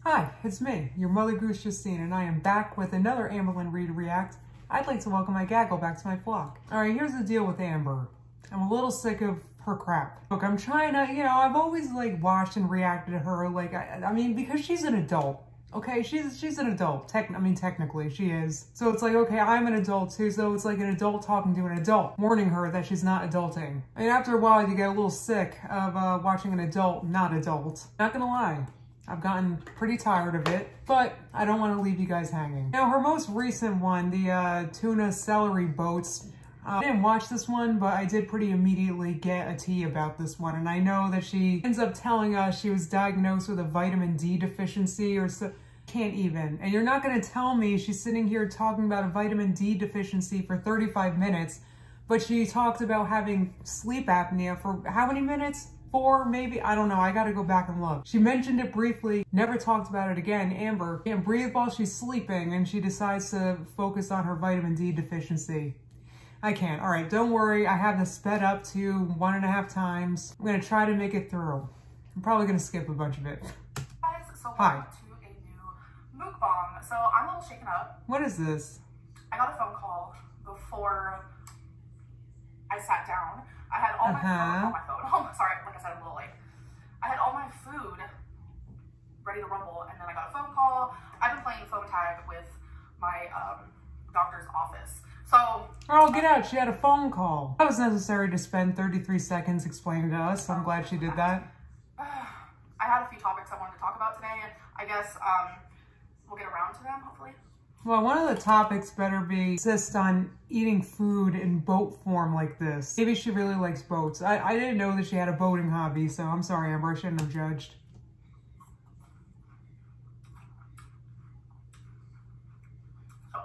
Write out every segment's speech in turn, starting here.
Hi, it's me, your mother goose Justine, and I am back with another Amberlynn Read React. I'd like to welcome my gaggle back to my flock. Alright, here's the deal with Amber. I'm a little sick of her crap. Look, I'm trying to, I've always watched and reacted to her, I mean, because she's an adult. Okay, she's an adult. Technically she is. So it's okay, I'm an adult too, so it's like an adult talking to an adult, warning her that she's not adulting. I mean, after a while you get a little sick of watching an adult not adult. Not gonna lie. I've gotten pretty tired of it, but I don't want to leave you guys hanging. Now, her most recent one, the tuna celery boats, I didn't watch this one, but I did pretty immediately get a tea about this one. And I know that she ends up telling us she was diagnosed with a vitamin D deficiency or so. Can't even. And you're not going to tell me she's sitting here talking about a vitamin D deficiency for 35 minutes, but she talked about having sleep apnea for how many minutes? 4, maybe? I don't know. I gotta go back and look. She mentioned it briefly, never talked about it again. Amber can't breathe while she's sleeping, and she decides to focus on her vitamin D deficiency. I can't. All right, don't worry. I have this sped up to 1.5 times. I'm gonna try to make it through. I'm probably gonna skip a bunch of it. Guys, so hi. Welcome to a new mukbang. So I'm a little shaken up. What is this? I got a phone call before I sat down. I had all my food on my phone. Oh, sorry, like I said, I'm a little late. I had all my food ready to rumble, and then I got a phone call. I've been playing phone tag with my doctor's office. So, oh, get out. She had a phone call. That was necessary to spend 33 seconds explaining to us. I'm glad she did that. I had a few topics I wanted to talk about today, and I guess we'll get around to them, hopefully. Well, one of the topics better be insist on eating food in boat form like this. Maybe she really likes boats. I didn't know that she had a boating hobby, so I'm sorry, Amber. I shouldn't have judged. So,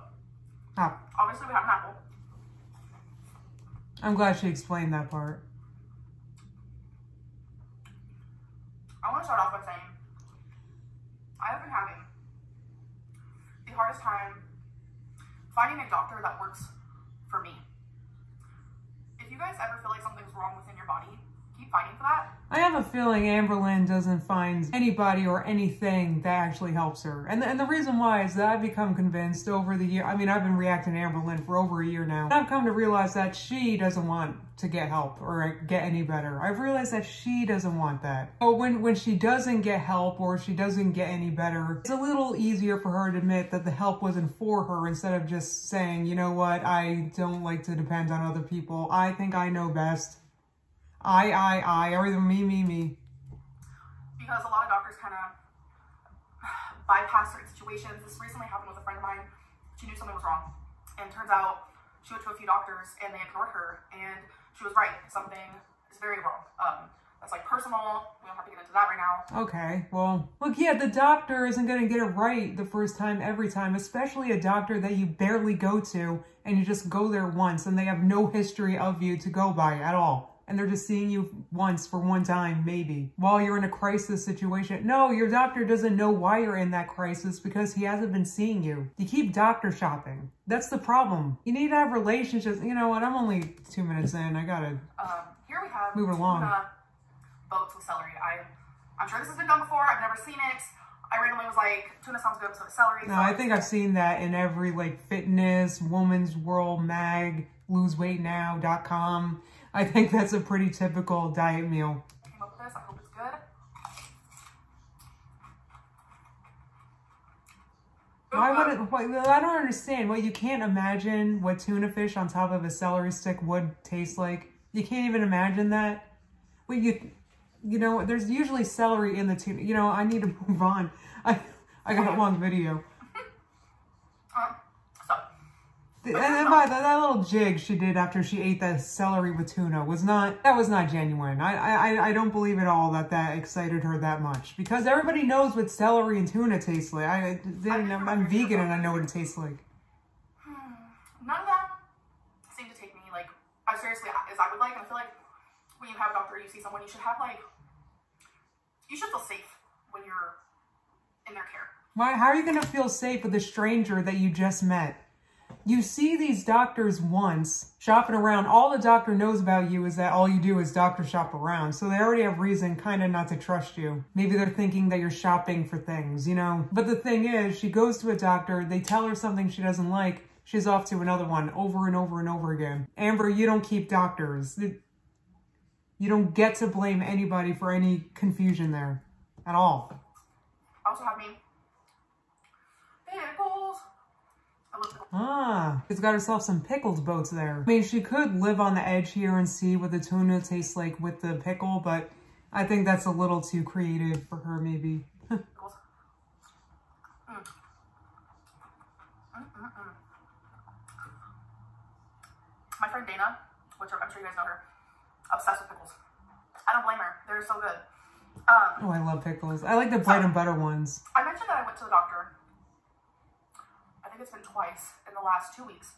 obviously we have an apple. I'm glad she explained that part. I want to start off by saying I have been having the hardest time finding a doctor that works for me. If you guys ever feel like something's wrong within your body, keep fighting for that. I have a feeling Amberlynn doesn't find anybody or anything that actually helps her. And the reason why is that I've become convinced over the year. I mean, I've been reacting to Amberlynn for over a year now. And I've come to realize that she doesn't want to get help or get any better. I've realized that she doesn't want that. But when she doesn't get help or she doesn't get any better, it's a little easier for her to admit that the help wasn't for her instead of just saying, you know what, I don't like to depend on other people. I think I know best. or either me. Because a lot of doctors kind of bypass certain situations. This recently happened with a friend of mine. She knew something was wrong. And turns out she went to a few doctors and they ignored her. And she was right. Something is very wrong. That's personal. We don't have to get into that right now. Okay, well, look, yeah, the doctor isn't going to get it right the first time, every time, especially a doctor that you barely go to and you just go there once and they have no history of you to go by at all. And they're just seeing you once for one time, maybe, while you're in a crisis situation. No, your doctor doesn't know why you're in that crisis because he hasn't been seeing you. You keep doctor shopping. That's the problem. You need to have relationships. You know what? I'm only 2 minutes in. I gotta here we have move along. Boats with celery. I'm sure this has been done before. I've never seen it. I randomly was like, tuna sounds good, so celery. No, I think I've seen that in every fitness, Woman's World Mag, loseweightnow.com. I think that's a pretty typical diet meal. I came up with this. I hope it's good. I don't understand. Well, you can't imagine what tuna fish on top of a celery stick would taste like. You can't even imagine that. Well, you know, there's usually celery in the tuna. You know, I need to move on. I got a long video. And by that little jig she did after she ate that celery with tuna was not genuine. I don't believe at all that excited her that much because everybody knows what celery and tuna tastes like. I'm vegan and I know what it tastes like. None of them seem to take me as seriously as I would like. And I feel like when you have a doctor, you see someone, you should have you should feel safe when you're in their care. Why? How are you gonna feel safe with a stranger that you just met? You see these doctors once shopping around. All the doctor knows about you is that all you do is doctor shop around. So they already have reason kind of not to trust you. Maybe they're thinking that you're shopping for things, you know? But the thing is, she goes to a doctor, they tell her something she doesn't like, she's off to another one over and over and over again. Amber, you don't keep doctors. You don't get to blame anybody for any confusion there at all. Also have me pickles. I love pickles. Ah, she's got herself some pickled boats there. I mean, she could live on the edge here and see what the tuna tastes like with the pickle, but I think that's a little too creative for her, maybe. Pickles. My friend Dana, which I'm sure you guys know her, obsessed with pickles. I don't blame her. They're so good. Oh, I love pickles. I like the bread and butter ones. I mentioned that I went to the doctor. I think it's been twice in the last 2 weeks.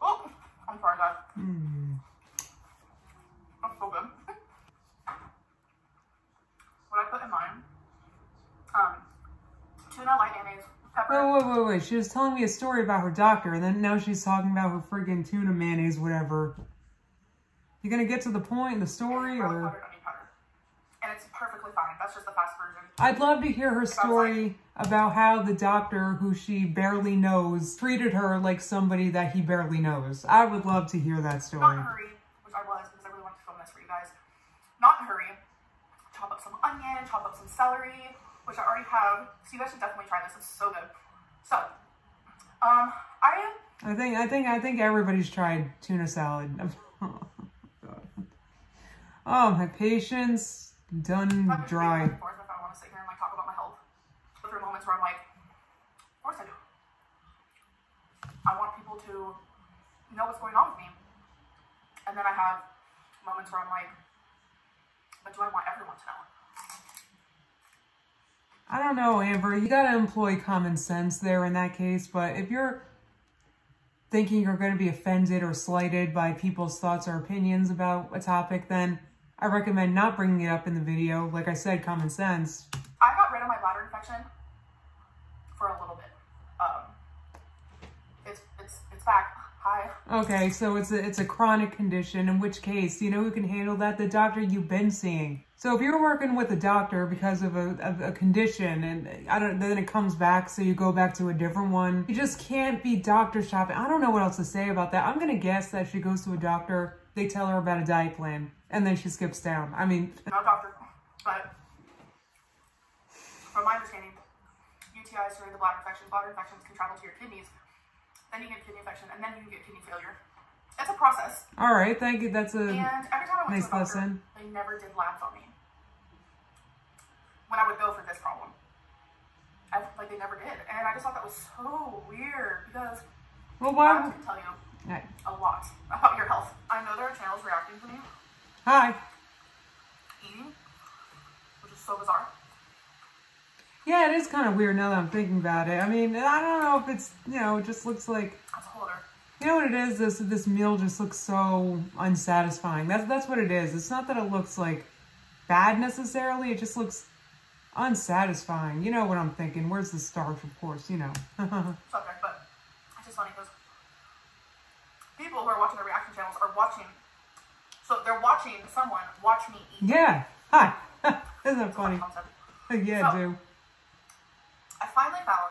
Oh, I'm sorry, guys. That's so good. What I put in mine, tuna, light mayonnaise, pepper. Wait. She was telling me a story about her doctor, and then now she's talking about her friggin' tuna mayonnaise, whatever. You gonna get to the point in the story, or? Powdered onion powder. And it's perfectly fine. That's just the fast version. I'd love to hear her story about how the doctor, who she barely knows, treated her like somebody that he barely knows. I would love to hear that story. Not in a hurry, which I was, because I really wanted to film this for you guys. Not in a hurry. Chop up some onion, chop up some celery, which I already have. So you guys should definitely try this. It's so good. So, I think everybody's tried tuna salad. Oh, my patience done dry. If I want to sit here and talk about my health, but there are moments where I'm like, of course I do. I want people to know what's going on with me, and then I have moments where I'm like, but do I want everyone to know? I don't know, Amber. You gotta employ common sense there in that case, but if you're thinking you're going to be offended or slighted by people's thoughts or opinions about a topic, then I recommend not bringing it up in the video. Like I said, common sense. I got rid of my bladder infection for a little bit. It's back. Hi. Okay, so it's a chronic condition, in which case, you know who can handle that? The doctor you've been seeing. So if you're working with a doctor because of a condition, and then it comes back, so you go back to a different one, you just can't be doctor shopping. I don't know what else to say about that. I'm gonna guess that she goes to a doctor, they tell her about a diet plan, and then she skips down. I mean, not a doctor, but from my understanding, UTIs during the bladder infections can travel to your kidneys. Then you get a kidney infection, and then you can get kidney failure. It's a process. All right, thank you. That's a and every time I went nice to the doctor, lesson. They never did labs on me when I would go for this problem. They never did, and I just thought that was so weird because I can tell you a lot about your health. I know there are channels reacting to me. Hi. Eating, which is so bizarre. Yeah, it is kind of weird now that I'm thinking about it. I mean, I don't know if it's, it just looks like, That's a whole other. you know what it is? This meal just looks so unsatisfying. That's what it is. It's not that it looks like bad necessarily. It just looks unsatisfying. You know what I'm thinking. Where's the starch, of course, Subject, but it's just funny because people who are watching the reaction channels are watching. So they're watching someone watch me eat. Yeah. Hi. Isn't that funny? Yeah, so, do. I finally found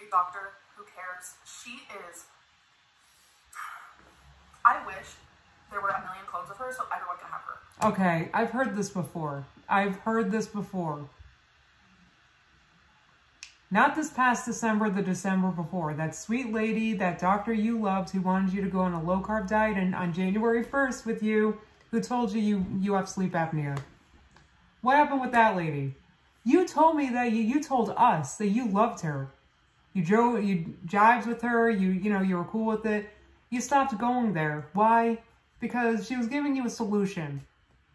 a doctor who cares. She is. I wish there were a million clones of her so everyone can have her. Okay, I've heard this before. Not this past December, the December before. That sweet lady, that doctor you loved who wanted you to go on a low-carb diet and on January 1st with you, who told you have sleep apnea. What happened with that lady? You told me that you told us that you loved her. You jived with her, you were cool with it. You stopped going there. Why? Because she was giving you a solution.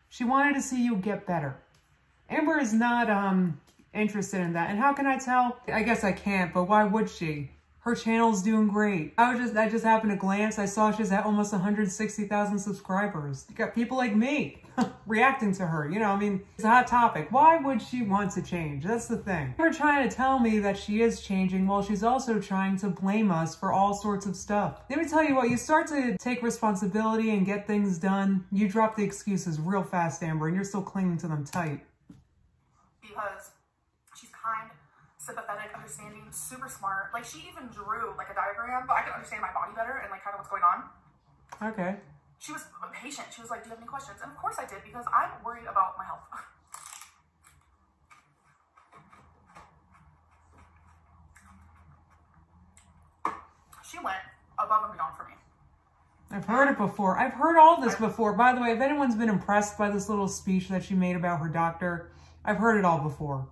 She wanted to see you get better. Amber is not interested in that. And how can I tell? I guess I can't, but why would she? Her channel's doing great. I just happened to glance. I saw she's at almost 160,000 subscribers. You got people like me reacting to her. You know, I mean, it's a hot topic. Why would she want to change? That's the thing. They're trying to tell me that she is changing while she's also trying to blame us for all sorts of stuff. Let me tell you what, you start to take responsibility and get things done, you drop the excuses real fast, Amber, and you're still clinging to them tight. Because she's kind, sympathetic, understanding, super smart. Like, she even drew like a diagram, but I could understand my body better and like kind of what's going on. Okay. She was patient. She was like, do you have any questions? And of course I did, because I'm worried about my health. She went above and beyond for me. I've heard it before. I've heard all this before. By the way, if anyone's been impressed by this little speech that she made about her doctor, I've heard it all before.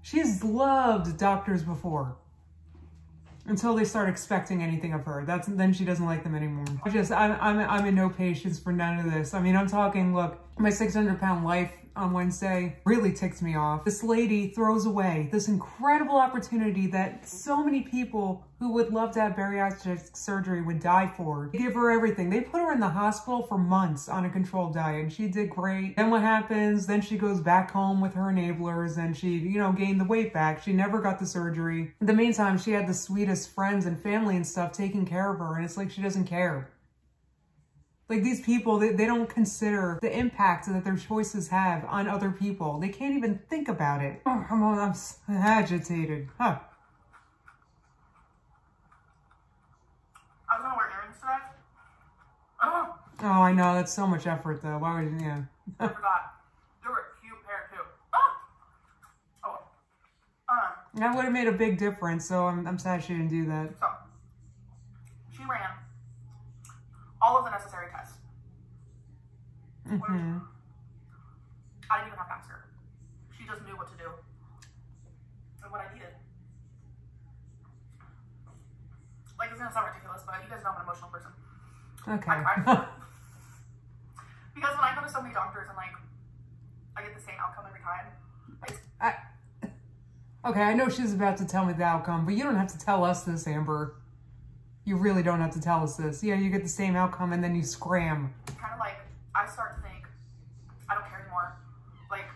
She's loved doctors before. Until they start expecting anything of her. Then she doesn't like them anymore. I'm in no patience for none of this. I mean, I'm talking, look, my 600-pound life on Wednesday really ticked me off. This lady throws away this incredible opportunity that so many people who would love to have bariatric surgery would die for. They give her everything. They put her in the hospital for months on a controlled diet, and she did great. Then what happens? Then she goes back home with her enablers, and she, you know, gained the weight back. She never got the surgery. In the meantime, she had the sweetest friends and family and stuff taking care of her, and it's like she doesn't care. Like, these people, they don't consider the impact that their choices have on other people. They can't even think about it. Oh, I'm agitated. Huh. I was gonna wear earrings today. Oh, I know. That's so much effort, though. Why would you? Yeah. I forgot. They were a cute pair, too. That would have made a big difference, so I'm sad she didn't do that. So, she ran all of the necessary tests. Mm-hmm. I didn't even have to ask her. She just knew what to do and what I needed. Like, it's gonna sound ridiculous, but you guys know I'm an emotional person. Okay. Because when I go to so many doctors and like I get the same outcome every time. Okay, I know she's about to tell me the outcome, but you don't have to tell us this, Amber. You really don't have to tell us this. Yeah, you get the same outcome and then you scram. Kind of like, I start to think, I don't care anymore. Like,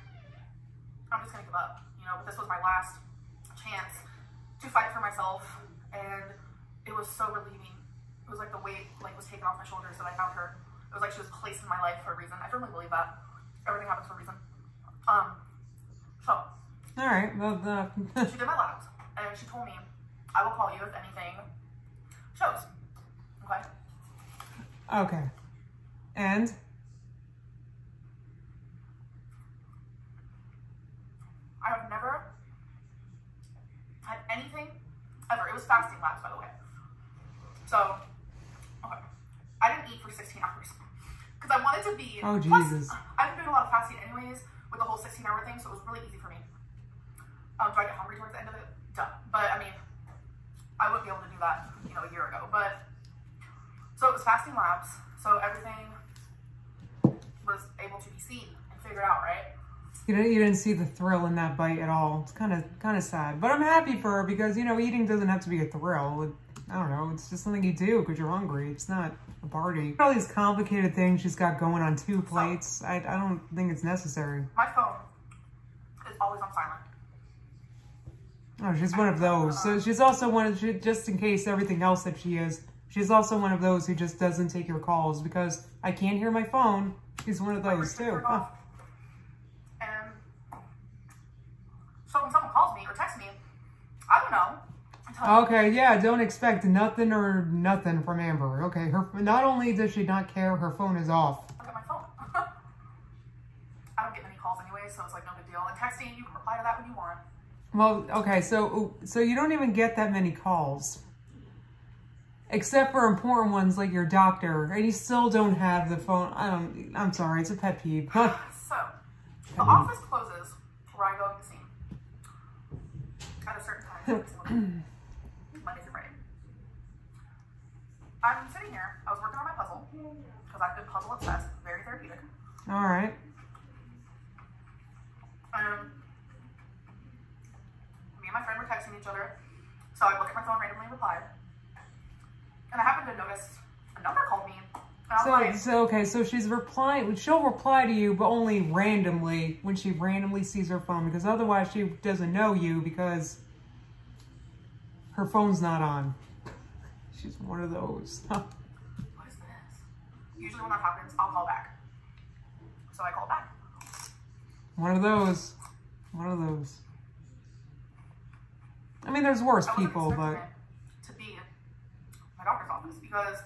I'm just gonna give up, you know, but this was my last chance to fight for myself, and it was so relieving. It was like the weight was taken off my shoulders that I found her. It was like she was placed in my life for a reason. I firmly believe that. Everything happens for a reason. So. All right, well, she did my labs, and she told me, I will call you if anything shows. Okay? Okay. And? I have never had anything ever. It was fasting labs, by the way. So, okay. I didn't eat for 16 hours. Because I wanted to be... Oh, Jesus. Plus, I've been doing a lot of fasting anyways with the whole 16-hour thing, so it was really easy for me. Do I get hungry towards the end of it? Duh. But, I mean, I wouldn't be able to do that, you know, a year ago. But, so it was fasting labs. So everything was able to be seen and figured out, right? You didn't see the thrill in that bite at all. It's kind of sad. But I'm happy for her because, you know, eating doesn't have to be a thrill. I don't know. It's just something you do because you're hungry. It's not a party. All these complicated things she's got going on 2 plates. I don't think it's necessary. My phone is always on silent. Oh, she's one of those. So she's also one of, just in case everything else that she is, she's also one of those who just doesn't take your calls because I can't hear my phone. She's one of those too. Huh. And so when someone calls me or texts me, I don't know. Okay, yeah, don't expect nothing or nothing from Amber. Okay, not only does she not care, her phone is off. Look at my phone. I don't get many calls anyway, so it's like no big deal. And texting, you can reply to that when you want. Well, okay, so you don't even get that many calls. Except for important ones like your doctor, and you still don't have the phone. I'm sorry, it's a pet peeve. So, the office closes where I go to the scene at a certain time. Monday through Friday. I'm sitting here, I was working on my puzzle, because I've been puzzle obsessed, very therapeutic. All right. Me and my friend were texting each other, so I look at my phone randomly and reply. And I happened to notice a number called me. And I was like, so she's replying. She'll reply to you, but only randomly when she randomly sees her phone, because otherwise she doesn't know you because her phone's not on. She's one of those. What is this? Usually when that happens, I'll call back. So I called back. One of those. One of those. I mean, there's worse people, but... to be my doctor's office because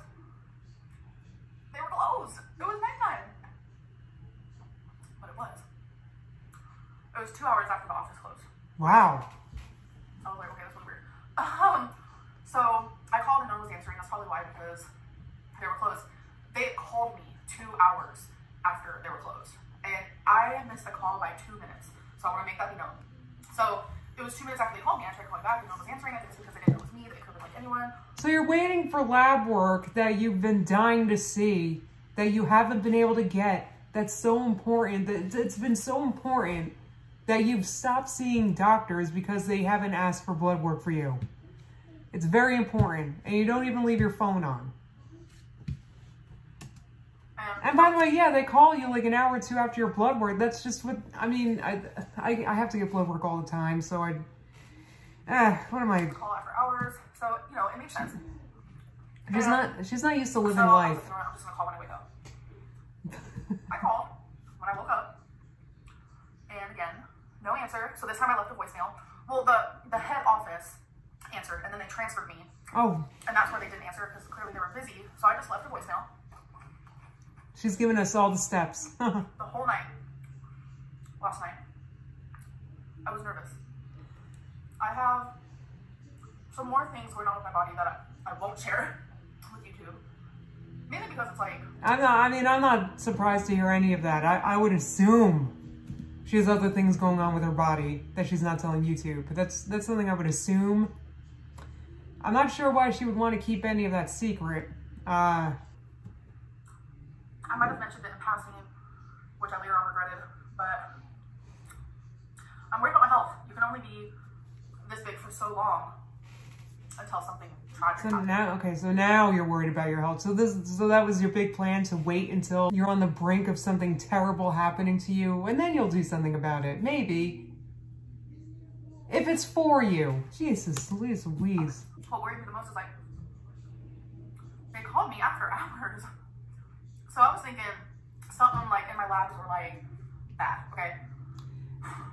they were closed. It was nighttime. But it was. It was 2 hours after the office closed. Wow. I was like, okay, this was weird. So I called and no one was answering. That's probably why, because they were closed. They called me 2 hours after they were closed. And I missed a call by 2 minutes. So I want to make that be known. So it was 2 minutes after they called me. I tried calling back and no one was answering. I think it's because they didn't know it was me. They could have been like anyone. So you're waiting for lab work that you've been dying to see, that you haven't been able to get. That's so important. It's been so important that you've stopped seeing doctors because they haven't asked for blood work for you. It's very important. And you don't even leave your phone on. And by the way, yeah, they call you like an hour or two after your blood work. That's just what, I mean, I have to get blood work all the time, so what am I? Call after hours, so, you know, it makes sense. She's not used to living life. I'm just gonna call when I wake up. I called when I woke up, and again, no answer. So this time I left a voicemail. Well, the head office answered, and then they transferred me. Oh. And that's where they didn't answer because clearly they were busy. So I just left a voicemail. She's giving us all the steps. The whole night. Last night. I was nervous. I have some more things going on with my body that I won't share with YouTube. Mainly because it's like... I'm not surprised to hear any of that. I would assume she has other things going on with her body that she's not telling YouTube. But that's something I would assume. I'm not sure why she would want to keep any of that secret. I might have mentioned it in passing, which I later on regretted, but I'm worried about my health. You can only be this big for so long until something tragic happens. So now you're worried about your health. So that was your big plan, to wait until you're on the brink of something terrible happening to you, and then you'll do something about it. Maybe. If it's for you. Jesus, Louise. What worried me the most is, like, they called me after hours. So I was thinking something like in my labs were like that, okay?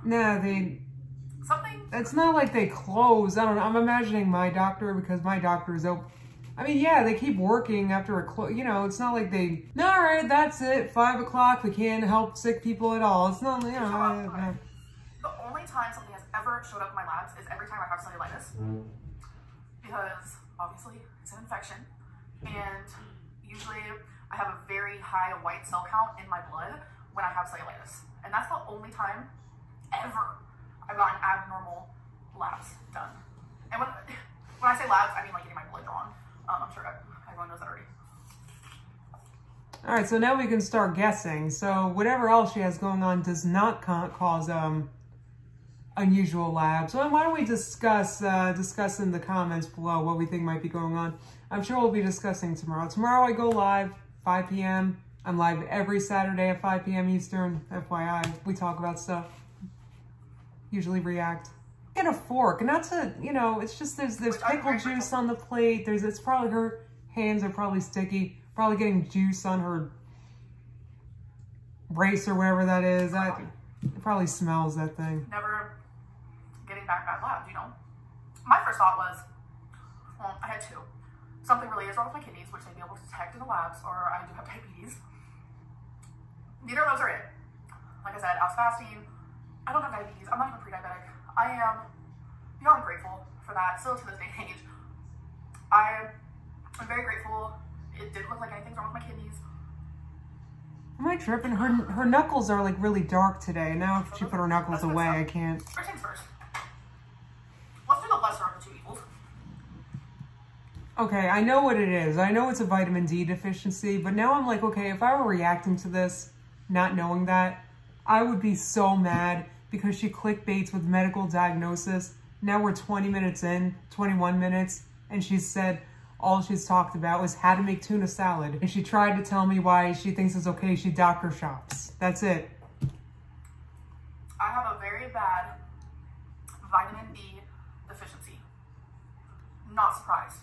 No, something. It's not like they close. I don't know. I'm imagining my doctor, because my doctor is open. I mean, yeah, they keep working after a close. You know, it's not like they. No, all right, that's it. 5 o'clock. We can't help sick people at all. It's not. You know. Okay. The only time something has ever showed up in my labs is every time I have cellulitis, because obviously it's an infection, and usually I have a very high white cell count in my blood when I have cellulitis. And that's the only time ever I've gotten abnormal labs done. And when I say labs, I mean like getting my blood drawn. I'm sure everyone knows that already. All right, so now we can start guessing. So whatever else she has going on does not cause unusual labs. So why don't we discuss in the comments below what we think might be going on. I'm sure we'll be discussing tomorrow. Tomorrow I go live 5 p.m. I'm live every Saturday at 5 p.m. Eastern. FYI, we talk about stuff. Usually react. Get a fork, not to, you know, it's just there's pickle juice on the plate. It's probably, her hands are probably sticky. Probably getting juice on her brace or wherever that is. It probably smells, that thing. Never getting back bad labs, you know. My first thought was, well, I had two. Something really is wrong with my kidneys, which they'd be able to detect in the labs, or I do have diabetes. Neither of those are it. Like I said, I was fasting. I don't have diabetes. I'm not even pre-diabetic. I am beyond grateful for that, still to this day and age. I'm very grateful. It didn't look like anything's wrong with my kidneys. Am I tripping? Her knuckles are like really dark today. Now if she put her knuckles away, I can't. First things first. Let's do the lesser of the two evils. Okay, I know what it is. I know it's a vitamin D deficiency, but now I'm like, okay, if I were reacting to this, not knowing that, I would be so mad because she clickbaits with medical diagnosis. Now we're 20 minutes in, 21 minutes, and she said, all she's talked about was how to make tuna salad. And she tried to tell me why she thinks it's okay she doctor shops. That's it. I have a very bad vitamin D deficiency. Not surprised.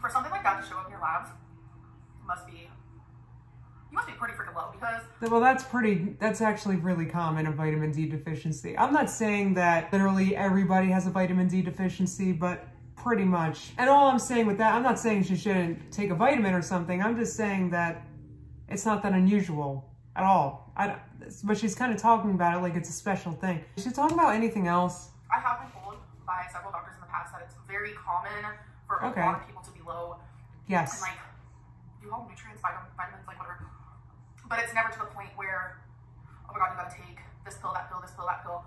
For something like that to show up in your labs, you must be pretty freaking low because... Well, that's actually really common, a vitamin D deficiency. I'm not saying that literally everybody has a vitamin D deficiency, but pretty much. And all I'm saying with that, I'm not saying she shouldn't take a vitamin or something. I'm just saying that it's not that unusual at all. But she's kind of talking about it like it's a special thing. Is she talking about anything else? I have been told by several doctors in the past that it's very common for a lot of people to be low. Yes. And like, do all nutrients, vitamins, like whatever. But it's never to the point where, oh my God, you gotta take this pill, that pill, this pill, that pill.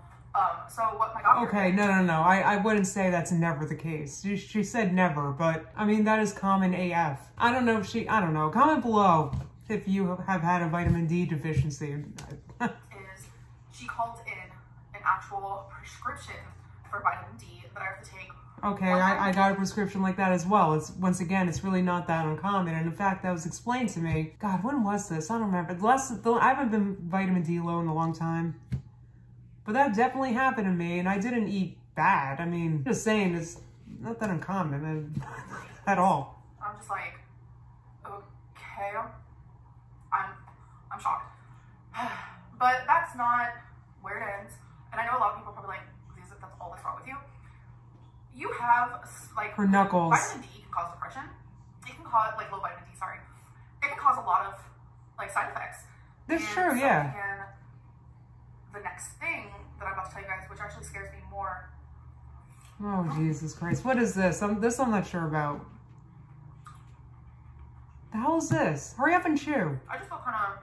So what my doctor... Okay, no. I wouldn't say that's never the case. She said never, but I mean, that is common AF. I don't know. Comment below if you have had a vitamin D deficiency. She called in an actual prescription for vitamin D that I have to take. Okay, I got a prescription like that as well. Once again, it's really not that uncommon. And in fact, that was explained to me. God, when was this? I don't remember. I haven't been vitamin D low in a long time. But that definitely happened to me, and I didn't eat bad. I mean, just saying, it's not that uncommon at all. I'm just like, okay, I'm shocked. But that's not where it ends. And I know a lot of people are probably like, that's all that's wrong with you. You have, like, her knuckles. Vitamin D can cause depression. It can cause, like, low vitamin D, sorry. It can cause a lot of, like, side effects. That's true, yeah. And the next thing that I'm about to tell you guys, which actually scares me more. Oh, Jesus Christ. What is this? I'm not sure about. The hell is this? Hurry up and chew. I just felt kind of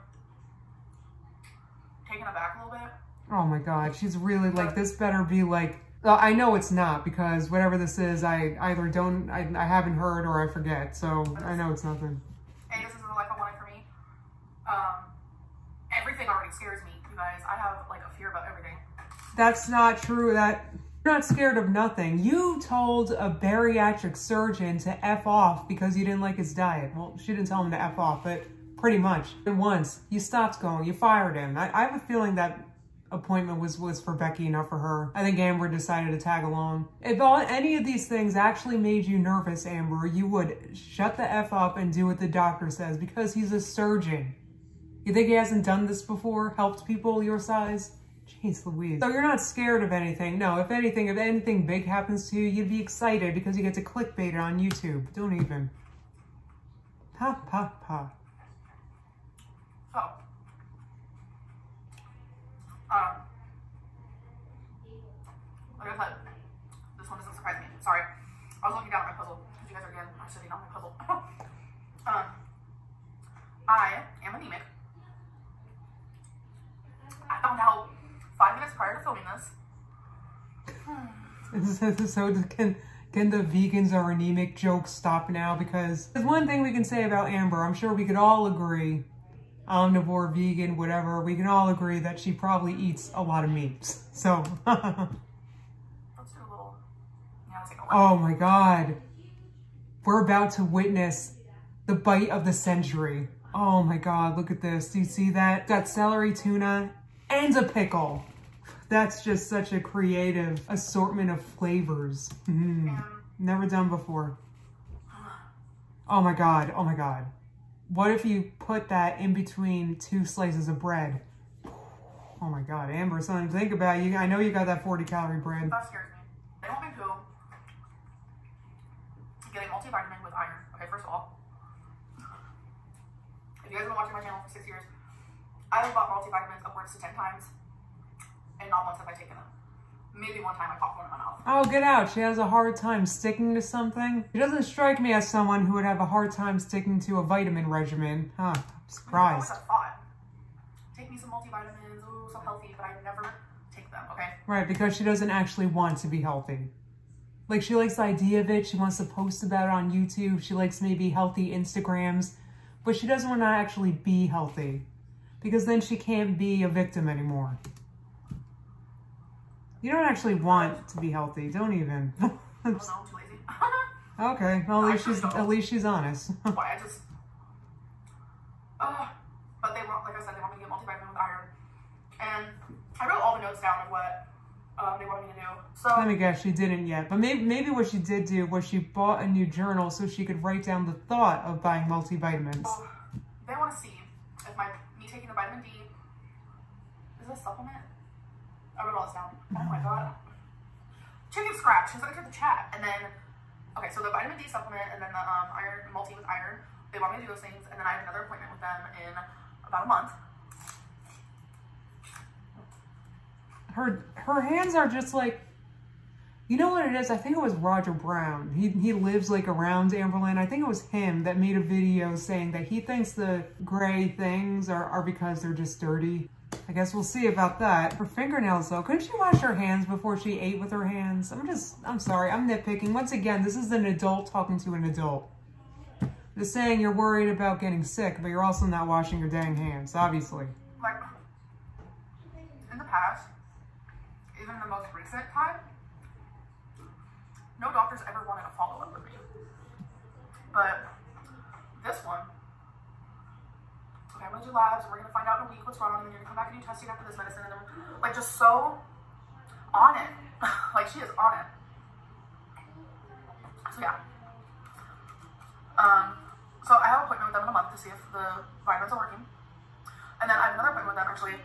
taken aback a little bit. Oh my God, she's really like, this better be like, I know it's not, because whatever this is, I either don't, I haven't heard or I forget, so I know it's nothing. Hey, this isn't the life I wanted for me. Everything already scares me, you guys. I have like a fear about everything. That's not true. You're not scared of nothing. You told a bariatric surgeon to F off because you didn't like his diet. Well, she didn't tell him to F off, but pretty much. And once, you stopped going, you fired him. I have a feeling that appointment was for Becky, not for her. I think Amber decided to tag along. If any of these things actually made you nervous, Amber, you would shut the F up and do what the doctor says, because he's a surgeon. You think he hasn't done this before? Helped people your size? Jeez Louise. So you're not scared of anything. No, if anything big happens to you, you'd be excited because you get to clickbait it on YouTube. Don't even. Pa, pa, pa. Oh. Like I said, this one doesn't surprise me. Sorry. I was looking down at my puzzle, because you guys are sitting on my puzzle. I am anemic. I found out 5 minutes prior to filming this. So can the vegans are anemic joke stop now? Because there's one thing we can say about Amber. I'm sure we could all agree, omnivore, vegan, whatever, we can all agree that she probably eats a lot of meats. So. Let's do a little. Yeah, let's take a look. Oh my God. We're about to witness the bite of the century. Oh my God, look at this. Do you see that? Got celery, tuna, and a pickle. That's just such a creative assortment of flavors. Never done before. Oh my God, oh my God. What if you put that in between 2 slices of bread? Oh my God, Amber, something to think about. I know you got that 40-calorie bread. That scares me. They want me to get a multivitamin with iron. Okay, first of all, if you guys have been watching my channel for 6 years, I have bought multivitamins upwards to 10 times, and not once have I taken them. Maybe one time I popped one in my mouth. Oh, get out. She has a hard time sticking to something. She doesn't strike me as someone who would have a hard time sticking to a vitamin regimen. Huh, I'm surprised. I always thought, take me some multivitamins, ooh, so healthy, but I never take them, okay? Right, because she doesn't actually want to be healthy. Like, she likes the idea of it. She wants to post about it on YouTube. She likes maybe healthy Instagrams, but she doesn't want to actually be healthy, because then she can't be a victim anymore. You don't actually want to be healthy. Don't even. Oh no, I'm too lazy. Okay, well at least she's honest. Why I just, but they want, like I said, they want me to get multivitamin with iron, and I wrote all the notes down of what they wanted me to do. So let me guess, she didn't yet, but maybe what she did do was she bought a new journal so she could write down the thought of buying multivitamins. So they want to see if me taking the vitamin D is a supplement. I wrote all this down. Oh my god. Chicken scratch. She's gonna get the chat, and then. Okay, so the vitamin D supplement and then the iron multi with iron, they want me to do those things, and then I have another appointment with them in about a month. Her hands are just like, you know what it is? I think it was Roger Brown. He lives like around Amberlin. I think it was him that made a video saying that he thinks the gray things are because they're just dirty. I guess we'll see about that. Her fingernails though, couldn't she wash her hands before she ate with her hands? I'm sorry, I'm nitpicking. Once again, this is an adult talking to an adult. Just saying you're worried about getting sick, but you're also not washing your dang hands, obviously. Like, in the past, even in the most recent time, no doctors ever wanted to follow up with me. But this one, okay, I'm gonna do labs, and we're gonna find out in a week what's wrong, and then you're gonna come back and do testing after this medicine, and then, like, just so on it. Like, she is on it. So, yeah. So I have an appointment with them in a month to see if the vitamins are working. And then I have another appointment with them, actually.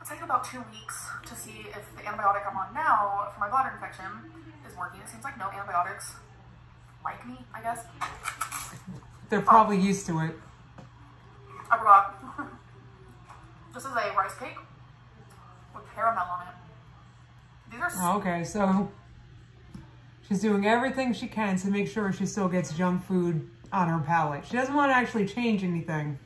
It's like about 2 weeks to see if the antibiotic I'm on now for my bladder infection is working. It seems like no antibiotics like me, I guess. They're probably used to it. I forgot. This is a rice cake with caramel on it. These are okay, so she's doing everything she can to make sure she still gets junk food on her palate. She doesn't want to actually change anything.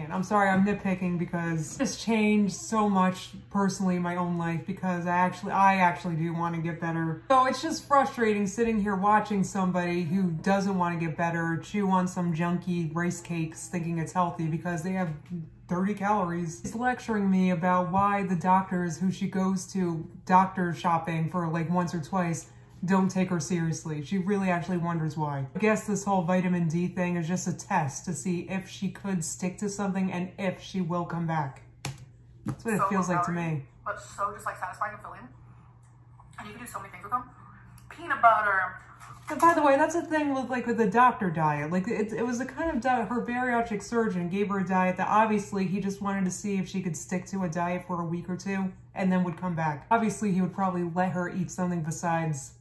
I'm sorry, I'm nitpicking because it's changed so much personally in my own life because I actually do want to get better. So it's just frustrating sitting here watching somebody who doesn't want to get better chew on some junky rice cakes thinking it's healthy because they have 30 calories. She's lecturing me about why the doctors who she goes to doctor shopping for like once or twice don't take her seriously. She really actually wonders why. I guess this whole vitamin D thing is just a test to see if she could stick to something and if she will come back. That's what it feels like to me. But so just like satisfying and filling. And you can do so many things with them. Peanut butter. And by the way, that's the thing with the doctor diet. Like it was the kind of diet, her bariatric surgeon gave her a diet that obviously he just wanted to see if she could stick to a diet for a week or two and then would come back. Obviously he would probably let her eat something besides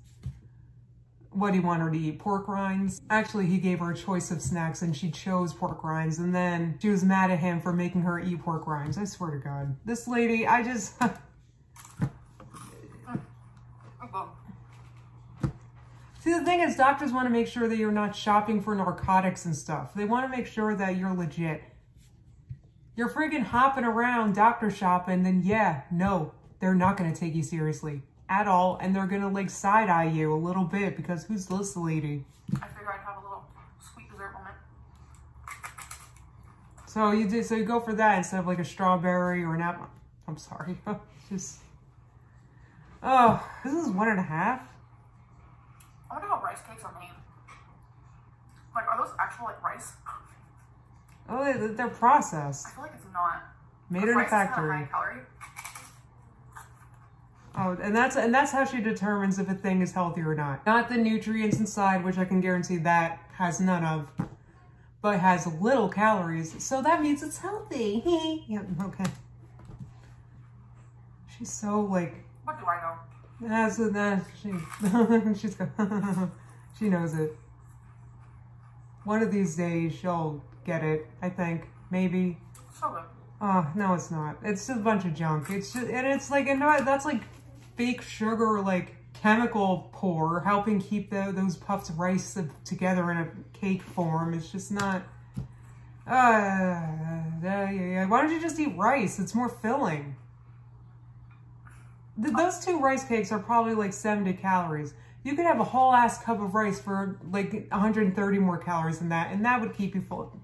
what he wanted her to eat, pork rinds. Actually, he gave her a choice of snacks and she chose pork rinds, and then she was mad at him for making her eat pork rinds. I swear to God. This lady, I just... See, the thing is, doctors want to make sure that you're not shopping for narcotics and stuff. They want to make sure that you're legit. You're freaking hopping around doctor shopping, then yeah, no, they're not going to take you seriously at all, and they're gonna like side-eye you a little bit because who's this lady? I figured I'd have a little sweet dessert moment. So you go for that instead of like a strawberry or an apple. I'm sorry. Just oh, this is 1.5. I wonder how rice cakes are made. Like, are those actual like rice? Oh, they're processed. I feel like it's not. Made in a factory. Rice is kind of high calorie. Oh, and that's how she determines if a thing is healthy or not. Not the nutrients inside, which I can guarantee that has none of, but has little calories. So that means it's healthy. Yep, okay. She's so like... What do I know? She knows it. One of these days she'll get it, I think. Maybe. So good. Oh, no, it's not. It's just a bunch of junk. It's just, and it's like, and that's like fake sugar, like chemical pour, helping keep those puffs of rice together in a cake form. It's just not, why don't you just eat rice? It's more filling. Those 2 rice cakes are probably like 70 calories. You could have a whole ass cup of rice for like 130 more calories than that, and that would keep you full.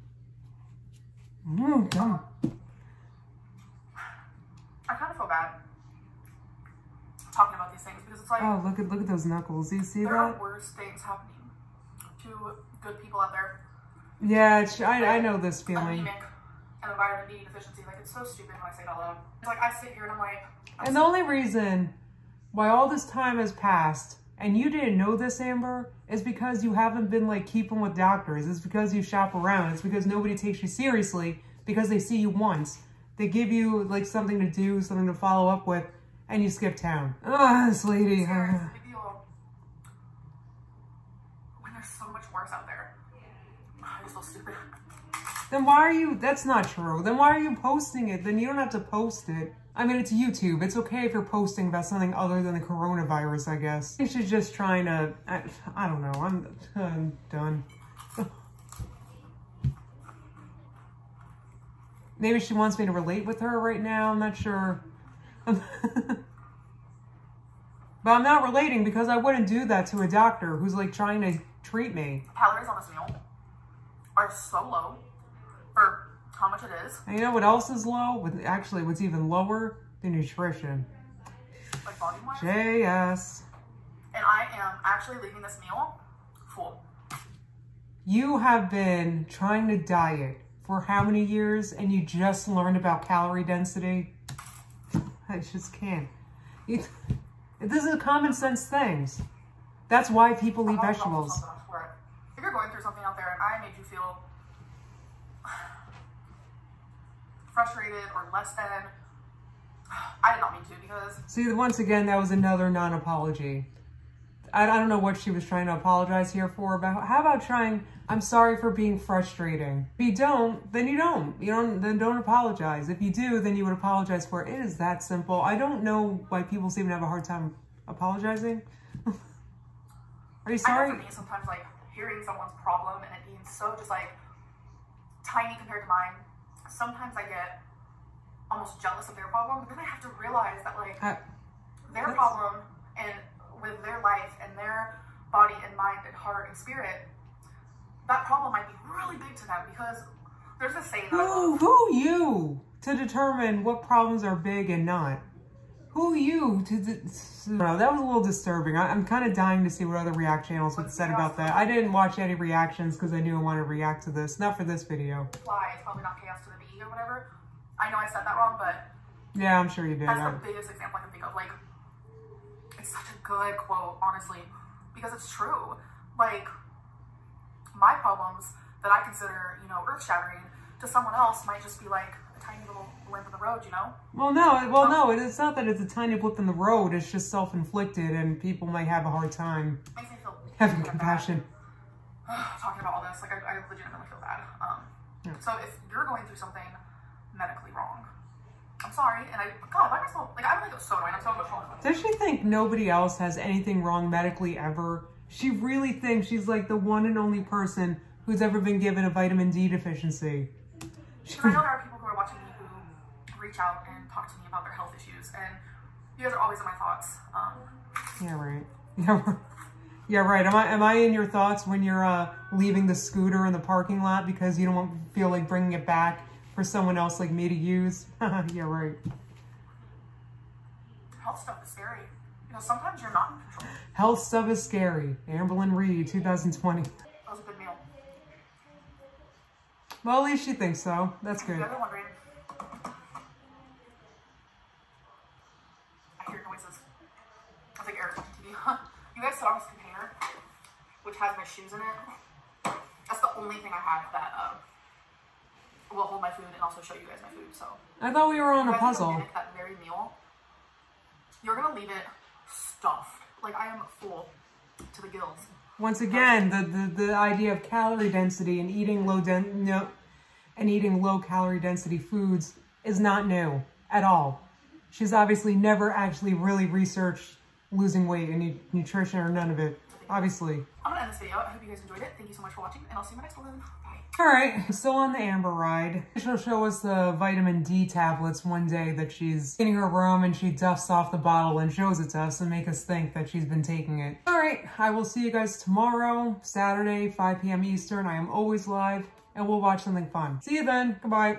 Dumb. I kind of feel bad talking about these things because it's like, oh, look at those knuckles. Do you see there that? are worse things happening good people out there. Yeah, I know this feeling. Anemic and a vitamin D deficiency. Like, it's so stupid when I say it out loud. It's like, I sit here and I'm like... And the only reason why all this time has passed, and you didn't know this, Amber, is because you haven't been, like, keeping with doctors. It's because you shop around. It's because nobody takes you seriously because they see you once. They give you, like, something to do, something to follow up with, and you skip town. This lady. It's a big deal. When there's so much worse out there. You're so stupid. Then why are you... That's not true. Then why are you posting it? Then you don't have to post it. I mean, it's YouTube. It's okay if you're posting about something other than the coronavirus, I guess. She's just trying to... I don't know. I'm done. Maybe she wants me to relate with her right now. I'm not sure. But I'm not relating because I wouldn't do that to a doctor who's like trying to treat me. Calories on this meal are so low for how much it is. And you know what else is low? Actually, what's even lower? The nutrition. Like volume-wise? JS. And I am actually leaving this meal full. You have been trying to diet for how many years and you just learned about calorie density? I just can't. This is a common sense things. That's why people eat vegetables. If you're going through something out there and I made you feel frustrated or less than, I did not mean to because... See, once again, that was another non-apology. I don't know what she was trying to apologize here for, but how about trying, I'm sorry for being frustrating. If you don't, then you don't. Then don't apologize. If you do, then you would apologize for it. It is that simple. I don't know why people seem to have a hard time apologizing. Are you sorry? I know for me, sometimes, like, hearing someone's problem and it being so just, like, tiny compared to mine, sometimes I get almost jealous of their problem, but then I have to realize that, like, their problem and with their life and their body and mind and heart and spirit, that problem might be really big to them because there's a saying that Who you to determine what problems are big and not? Who you to... No, that was a little disturbing. I'm kind of dying to see what other React channels have said about that. I didn't watch any reactions because I knew I wanted to react to this. Not for this video. Why? It's probably not chaos to the B or whatever. I know I said that wrong, but... Yeah, I'm sure you did. That's the biggest example I can think of. Like, it's such a good quote, honestly, because it's true. Like, my problems that I consider, you know, earth-shattering to someone else might just be like a tiny little blimp in the road, you know? Well, no, it's not that it's a tiny blip in the road. It's just self-inflicted, and people might have a hard time Makes me feel having compassion. Talking about all this, like, I legitimately feel bad. So if you're going through something medically wrong, I'm sorry, and God, why am I so, like, I don't think it was so annoying. I'm so emotional. Does she think nobody else has anything wrong medically ever? She really thinks she's like the one and only person who's ever been given a vitamin D deficiency. Because I know there are people who are watching me who reach out and talk to me about their health issues, and you guys are always in my thoughts. Yeah, right. Yeah, right. Am I in your thoughts when you're leaving the scooter in the parking lot because you don't feel like bringing it back for someone else like me to use? Yeah, right. Health stuff is scary. You know, sometimes you're not in control. Health stuff is scary. Amberlynn Reed, 2020. That was a good meal. Well, at least she thinks so. That's good. You guys are wondering. I hear noises. I think Eric's watching TV. You guys sit on this container, which has my shoes in it. That's the only thing I have that will hold my food and also show you guys my food. So I thought we were on a puzzle. Mimic that very meal. You're gonna leave it stuffed. Like, I am full to the gills. Once again, the idea of calorie density and eating low calorie density foods is not new at all. She's obviously never actually really researched losing weight and nutrition or none of it. Obviously. I'm gonna end this video. I hope you guys enjoyed it. Thank you so much for watching, and I'll see you in my next one. Bye. Alright, still on the Amber ride. She'll show us the vitamin D tablets one day that she's in her room and she dusts off the bottle and shows it to us and make us think that she's been taking it. Alright, I will see you guys tomorrow, Saturday, 5 p.m. Eastern. I am always live, and we'll watch something fun. See you then. Goodbye.